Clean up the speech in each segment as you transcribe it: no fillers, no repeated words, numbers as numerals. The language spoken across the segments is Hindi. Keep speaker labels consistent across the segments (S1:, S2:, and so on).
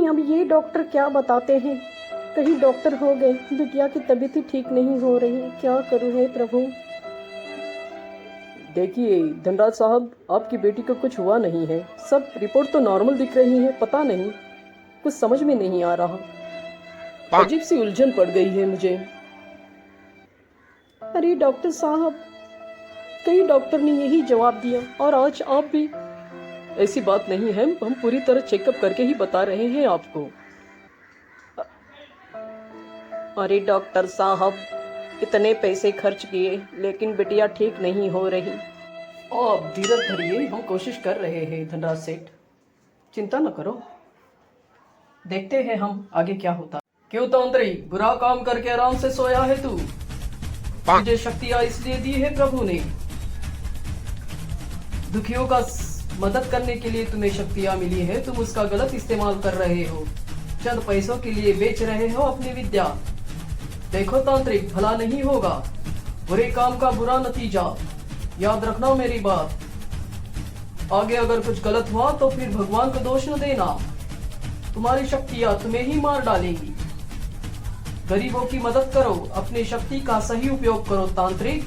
S1: नहीं, अब ये डॉक्टर क्या बताते हैं। कहीं डॉक्टर हो गए, बिटिया की तबीयत ही ठीक नहीं हो रही, क्या करूँ हे प्रभु।
S2: देखिए धनराज साहब, आपकी बेटी को कुछ हुआ नहीं है। सब रिपोर्ट तो नॉर्मल दिख रही है। पता नहीं, कुछ समझ में नहीं आ रहा। अजीब सी उलझन पड़ गई है मुझे।
S1: अरे डॉक्टर साहब, कई डॉक्टर ने यही जवाब दिया और आज आप भी।
S2: ऐसी बात नहीं है, हम पूरी तरह चेकअप करके ही बता रहे हैं आपको।
S1: अरे डॉक्टर साहब, इतने पैसे खर्च किए लेकिन बिटिया ठीक नहीं हो रही।
S2: आप धीरज धरिए, हम कोशिश कर रहे हैं धनराज सेठ, चिंता न करो। देखते हैं हम आगे क्या होता। क्यों तंत्री, बुरा काम करके आराम से सोया है तू? मुझे शक्तियां इसलिए दी है प्रभु ने, दुखियों का मदद करने के लिए तुम्हें शक्तियां मिली है। तुम उसका गलत इस्तेमाल कर रहे हो, चंद पैसों के लिए बेच रहे हो अपनी विद्या। देखो तांत्रिक, भला नहीं होगा, बुरे काम का बुरा नतीजा। याद रखना मेरी बात। आगे अगर कुछ गलत हुआ तो फिर भगवान को दोष न देना। तुम्हारी शक्तियां तुम्हें ही मार डालेंगी। गरीबों की मदद करो, अपनी शक्ति का सही उपयोग करो तांत्रिक।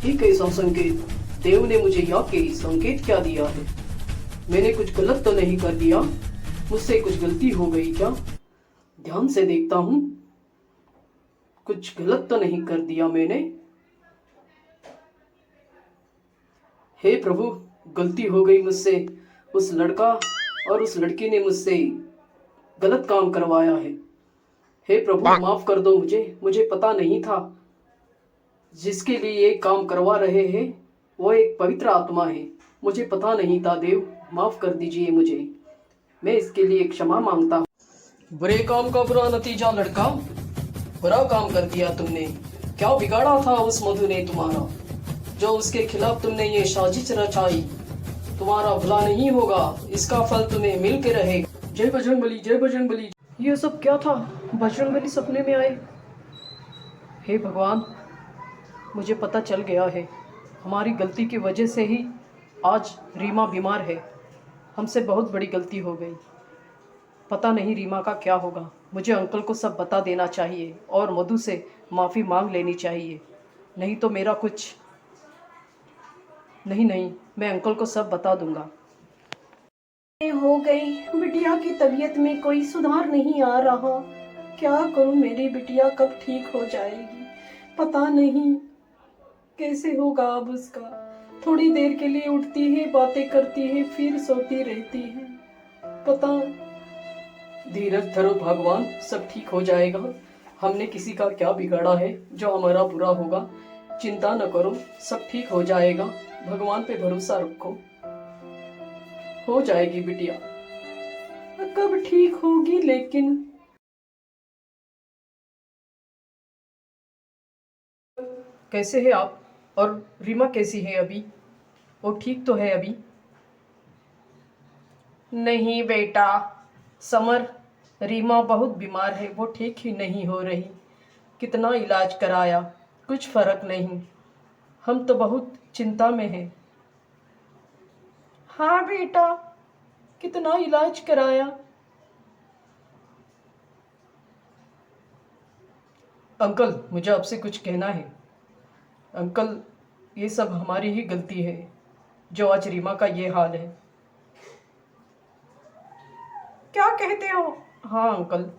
S2: ये कैसा संकेत? देव ने मुझे यह संकेत क्या दिया है? मैंने कुछ गलत तो नहीं कर दिया? मुझसे कुछ गलती हो गई क्या? ध्यान से देखता हूँ, कुछ गलत तो नहीं कर दिया मैंने। हे प्रभु, गलती हो गई मुझसे। उस लड़का और उस लड़की ने मुझसे गलत काम करवाया है। हे प्रभु, माफ कर दो मुझे पता नहीं था। जिसके लिए ये काम करवा रहे हैं वो एक पवित्र आत्मा है। मुझे पता नहीं था देव, माफ कर दीजिए मुझे। मैं इसके लिए क्षमा मांगता हूँ। बुरे काम का बुरा नतीजा लड़का, बुरा काम कर दिया तुमने। क्या बिगाड़ा था उस मधु ने तुम्हारा, जो उसके खिलाफ तुमने ये साजिश रचाई? तुम्हारा भला नहीं होगा, इसका फल तुम्हें मिल के रहेगा। जय बजरंगबली, जय बजरंगबली। ये सब क्या था? बजरंगबली सपने में आए। हे भगवान, मुझे पता चल गया है, हमारी गलती की वजह से ही आज रीमा बीमार है। हमसे बहुत बड़ी गलती हो गई। पता नहीं रीमा का क्या होगा। मुझे अंकल को सब बता देना चाहिए और मधु से माफ़ी मांग लेनी चाहिए। नहीं तो मेरा कुछ नहीं, मैं अंकल को सब बता दूंगा।
S1: हो गई, बिटिया की तबीयत में कोई सुधार नहीं आ रहा। क्या करूं, मेरी बिटिया कब ठीक हो जाएगी, पता नहीं कैसे होगा अब उसका। थोड़ी देर के लिए उठती है, बातें करती है, फिर सोती रहती है। पता।
S2: धीरज धरो भगवान, सब ठीक हो जाएगा। हमने किसी का क्या बिगाड़ा है जो हमारा बुरा होगा? चिंता न करो, सब ठीक हो जाएगा। भगवान पे भरोसा रखो, हो जाएगी बिटिया।
S1: कब ठीक होगी लेकिन?
S2: कैसे है आप? और रीमा कैसी है अभी? वो ठीक तो है अभी?
S1: नहीं बेटा समर, रीमा बहुत बीमार है, वो ठीक ही नहीं हो रही। कितना इलाज कराया, कुछ फर्क नहीं। हम तो बहुत चिंता में हैं। हाँ बेटा, कितना इलाज कराया।
S2: अंकल, मुझे आपसे कुछ कहना है। अंकल, ये सब हमारी ही गलती है जो आज रीमा का ये हाल है।
S1: क्या कहते हो?
S2: हाँ अंकल,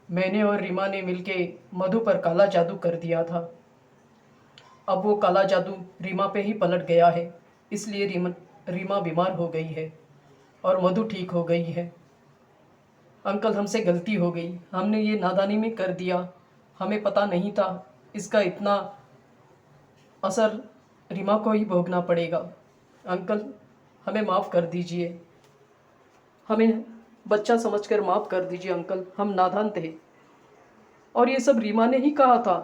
S2: मैंने और रीमा ने मिलके मधु पर काला जादू कर दिया था। अब वो काला जादू रीमा पे ही पलट गया है, इसलिए रीमा बीमार हो गई है और मधु ठीक हो गई है। अंकल, हमसे गलती हो गई, हमने ये नादानी में कर दिया। हमें पता नहीं था इसका इतना असर रीमा को ही भोगना पड़ेगा। अंकल, हमें माफ़ कर दीजिए, हमें बच्चा समझकर माफ़ कर दीजिए अंकल, हम नादान थे। और ये सब रीमा ने ही कहा था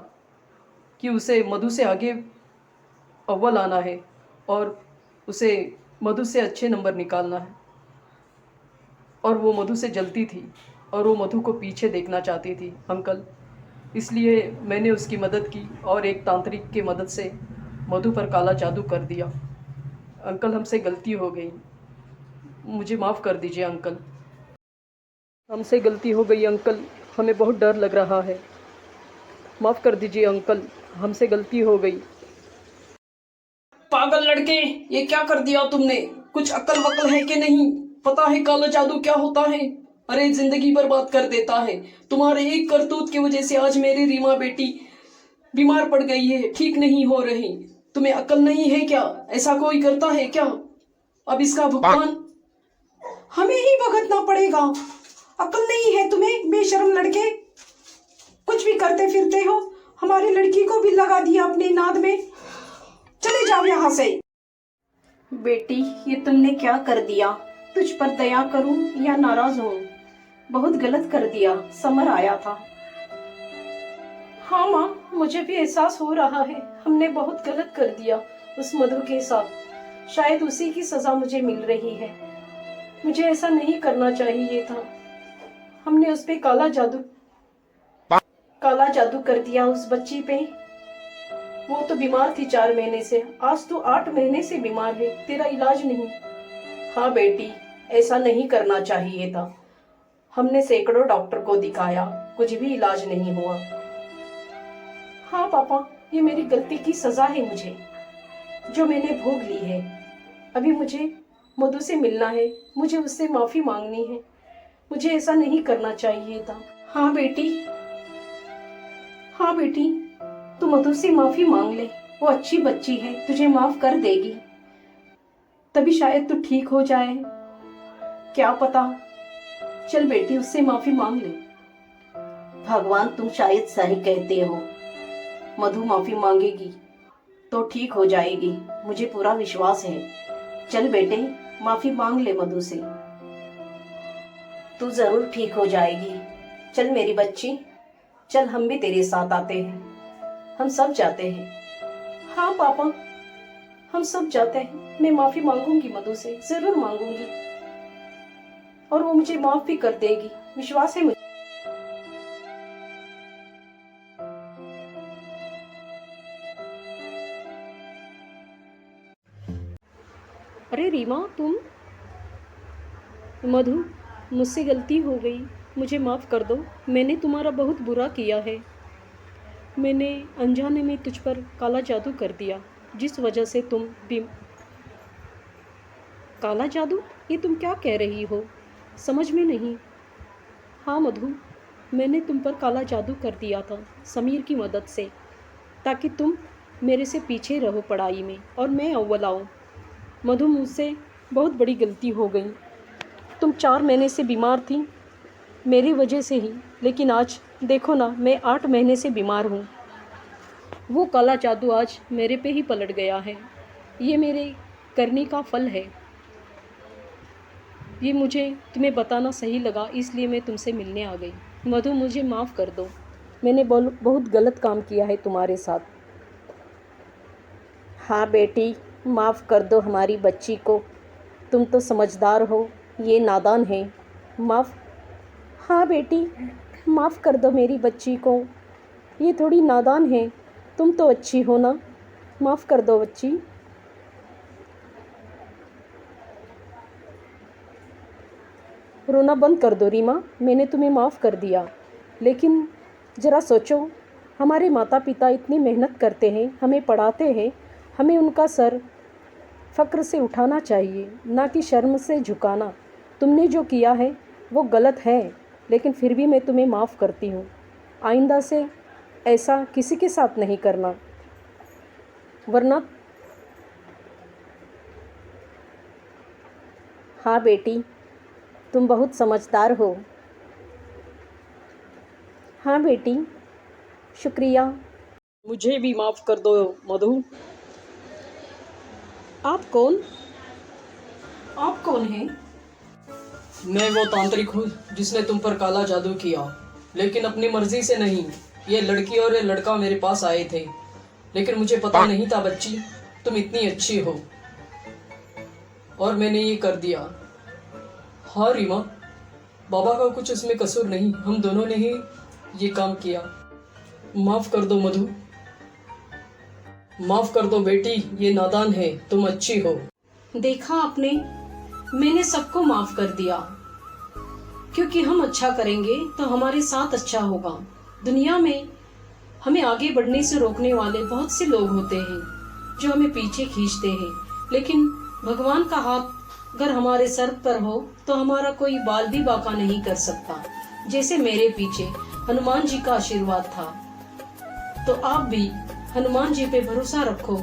S2: कि उसे मधु से आगे अव्वल आना है और उसे मधु से अच्छे नंबर निकालना है। और वो मधु से जलती थी और वो मधु को पीछे देखना चाहती थी अंकल, इसलिए मैंने उसकी मदद की और एक तांत्रिक की मदद से मधु पर काला जादू कर दिया। अंकल, हमसे गलती हो गई। मुझे माफ़ कर दीजिए अंकल। हमसे गलती हो गई अंकल, हमें बहुत डर लग रहा है। माफ़ कर दीजिए अंकल, हमसे गलती हो गई। पागल लड़के, ये क्या कर दिया तुमने? कुछ अक्ल वक्ल है कि नहीं? पता है काला जादू क्या होता है? अरे जिंदगी बर्बाद कर देता है। तुम्हारे एक करतूत की वजह से आज मेरी रीमा बेटी बीमार पड़ गई है, ठीक नहीं हो रही। तुम्हें अक्ल नहीं है क्या? ऐसा कोई करता है क्या? अब इसका भुगतान
S1: हमें ही भुगतना पड़ेगा। अक्ल नहीं है तुम्हें बेशर्म लड़के, कुछ भी करते फिरते हो। हमारी लड़की को भी लगा दिया अपने नाद में। चले जाओ यहाँ से। बेटी, ये तुमने क्या कर दिया? तुझ पर दया करूं या नाराज हूं? बहुत गलत कर दिया, समर आया था। हाँ माँ, मुझे भी एहसास हो रहा है, हमने बहुत गलत कर दिया उस मधु के साथ। शायद उसी की सजा मुझे मिल रही है। मुझे ऐसा नहीं करना चाहिए था। हमने उस पे काला जादू कर दिया उस बच्ची पे। वो तो बीमार थी 4 महीने से, आज तो 8 महीने से बीमार है। तेरा इलाज नहीं। हाँ बेटी, ऐसा नहीं करना चाहिए था। हमने सैकड़ों डॉक्टर को दिखाया, कुछ भी इलाज नहीं हुआ। हाँ पापा, ये मेरी गलती की सजा है मुझे, जो मैंने भोग ली है। अभी मुझे मधु से मिलना है, मुझे उससे माफी मांगनी है। मुझे ऐसा नहीं करना चाहिए था। हाँ बेटी, तू मधु से माफी मांग ले। वो अच्छी बच्ची है, तुझे माफ कर देगी। तभी शायद तू ठीक हो जाए, क्या पता। चल बेटी, उससे माफी मांग ले। भगवान, तुम शायद सही कहते हो। मधु माफी मांगेगी तो ठीक हो जाएगी, मुझे पूरा विश्वास है। चल बेटे, माफी मांग ले मधु से, तू जरूर ठीक हो जाएगी। चल मेरी बच्ची, चल हम भी तेरे साथ आते हैं, हम सब जाते हैं। हाँ पापा, हम सब जाते हैं। मैं माफी मांगूंगी मधु से, जरूर मांगूंगी, और वो मुझे माफ भी कर देगी, विश्वास है मुझे। अरे रीमा, तुम? मधु, मुझसे गलती हो गई, मुझे माफ़ कर दो। मैंने तुम्हारा बहुत बुरा किया है। मैंने अनजाने में तुझ पर काला जादू कर दिया, जिस वजह से तुम भी। काला जादू? ये तुम क्या कह रही हो? समझ में नहीं। हाँ मधु, मैंने तुम पर काला जादू कर दिया था समीर की मदद से, ताकि तुम मेरे से पीछे रहो पढ़ाई में और मैं अव्वल आऊँ। मधु, मुझसे बहुत बड़ी गलती हो गई। तुम 4 महीने से बीमार थी मेरी वजह से ही, लेकिन आज देखो ना, मैं 8 महीने से बीमार हूँ। वो काला जादू आज मेरे पे ही पलट गया है। ये मेरे करने का फल है। ये मुझे तुम्हें बताना सही लगा, इसलिए मैं तुमसे मिलने आ गई। मधु, मुझे माफ़ कर दो, मैंने बहुत गलत काम किया है तुम्हारे साथ। हाँ बेटी, माफ़ कर दो हमारी बच्ची को। तुम तो समझदार हो, ये नादान है। हाँ बेटी, माफ़ कर दो मेरी बच्ची को, ये थोड़ी नादान है। तुम तो अच्छी हो ना, माफ़ कर दो बच्ची। रोना बंद कर दो रीमा, मैंने तुम्हें माफ़ कर दिया, लेकिन ज़रा सोचो, हमारे माता पिता इतनी मेहनत करते हैं, हमें पढ़ाते हैं, हमें उनका सर फ़क्र से उठाना चाहिए, ना कि शर्म से झुकाना। तुमने जो किया है वो गलत है, लेकिन फिर भी मैं तुम्हें माफ़ करती हूँ। आइंदा से ऐसा किसी के साथ नहीं करना, वरना। हाँ बेटी, तुम बहुत समझदार हो। हाँ बेटी, शुक्रिया। मुझे भी माफ़ कर दो मधु। आप कौन हैं? मैं वो तांत्रिक हूँ जिसने तुम पर काला जादू किया, लेकिन अपनी मर्जी से नहीं। ये लड़की और ये लड़का मेरे पास आए थे, लेकिन मुझे पता नहीं था बच्ची तुम इतनी अच्छी हो, और मैंने ये कर दिया। हाँ रीमा, बाबा का कुछ इसमें कसूर नहीं, हम दोनों ने ही ये काम किया। माफ़ कर दो मधु, माफ़ कर दो बेटी, ये नादान है, तुम अच्छी हो। देखा आपने, मैंने सबको माफ कर दिया, क्योंकि हम अच्छा करेंगे तो हमारे साथ अच्छा होगा। दुनिया में हमें आगे बढ़ने से रोकने वाले बहुत से लोग होते हैं जो हमें पीछे खींचते हैं, लेकिन भगवान का हाथ अगर हमारे सर पर हो तो हमारा कोई बाल भी बांका नहीं कर सकता। जैसे मेरे पीछे हनुमान जी का आशीर्वाद था, तो आप भी हनुमान जी पे भरोसा रखो